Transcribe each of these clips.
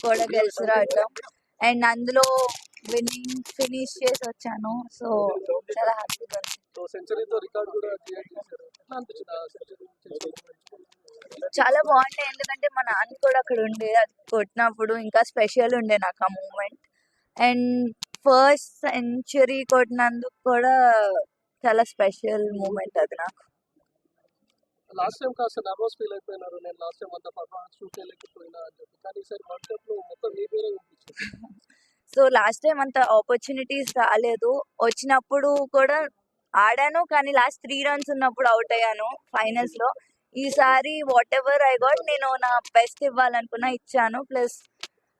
కూడా గెలిచి రావటం అండ్ అందులో విన్నింగ్ ఫినిష్ చేసి వచ్చాను. సో చాలా హ్యాపీగా ఉంది. చాలా బాగుండే, ఎందుకంటే మా నాన్న కూడా అక్కడ ఉండే, అది కొట్టినప్పుడు ఇంకా స్పెషల్ ఉండే నాకు ఆ మూమెంట్. అండ్ ఫస్ట్ సెంచరీ కొట్టినందుకు కూడా చాలా స్పెషల్ మూమెంట్ అది నాకు. లాస్ట్ టైం కాస్త నర్వస్ ఫీల్ అయిపోయినారు, నేను లాస్ట్ టైం అంత పర్ఫార్మెన్స్ షూట్ చేయలేకపోయినా అని చెప్పి, కానీ ఈసారి వరల్డ్ కప్ లో మొత్తం మీ పేరే వినిపించింది. సో లాస్ట్ టైం అంత ఆపర్చునిటీస్ రాలేదు, వచ్చినప్పుడు కూడా ఆడాను కానీ లాస్ట్ 3 runs ఉన్నప్పుడు అవుట్ అయ్యాను ఫైనల్స్ లో. ఈసారి వాట్ ఎవర్ ఐ గాట్, నేను నా బెస్ట్ ఇవ్వాలనుకున్నా, ఇచ్చాను. ప్లస్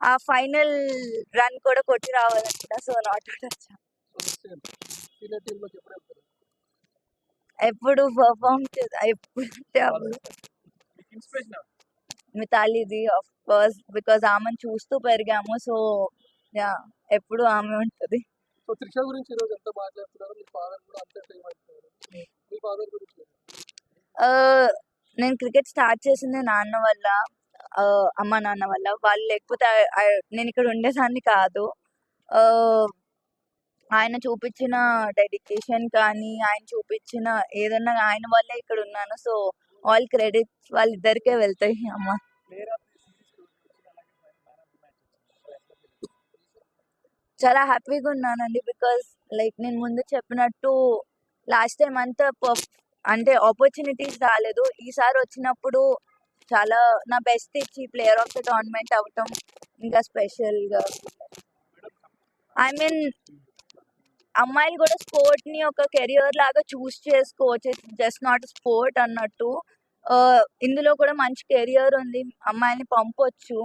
ఆ ఫైనల్ రన్ కూడా కొట్టి రావాలనుకున్నా, సో నాట్ అవుట్ వచ్చాను. సీనియర్ టీమ్ లోకి ఎప్పుడు వెళ్తారు? ఎప్పుడు పర్ఫామ్ ఎప్పుడు మితాలిది ఆఫ్ కోర్స్, బికాజ్ ఆమెను చూస్తూ పెరిగాము. సో యా, ఎప్పుడు ఆమె ఉంటుంది. సో త్రిష గురించి ఈరోజు ఎంత మాట్లాడుతున్నారు, మీ ఫాదర్ కూడా అంతే ఫేమ్ అవుతున్నారు. మీ ఫాదర్ గురించి నేను క్రికెట్ స్టార్ట్ చేసింది నాన్న వల్ల, అమ్మ నాన్న వల్ల. వాళ్ళు లేకపోతే నేను ఇక్కడ ఉండేదాన్ని కాదు. ఆయన చూపించిన డెడికేషన్ కానీ, ఆయన చూపించిన ఏదన్నా ఆయన వల్లే ఇక్కడ ఉన్నాను. సో ఆల్ క్రెడిట్స్ వాళ్ళిద్దరికే వెళ్తాయి. అమ్మ చాలా హ్యాపీగా ఉన్నానండి, బికాస్ లైక్ నేను ముందు చెప్పినట్టు లాస్ట్ టైం అంతా అంటే ఆపర్చునిటీస్ రాలేదు. ఈసారి వచ్చినప్పుడు చాలా నా బెస్ట్ ఇచ్చి ప్లేయర్ ఆఫ్ ద టోర్నమెంట్ అవ్వటం ఇంకా స్పెషల్గా. ఐ మీన్ అమ్మాయిలు కూడా స్పోర్ట్ ని ఒక కెరియర్ లాగా చూస్ చేసుకోవచ్చు, జస్ట్ నాట్ స్పోర్ట్ అన్నట్టు. ఇందులో కూడా మంచి కెరియర్ ఉంది, అమ్మాయిని పంపొచ్చు.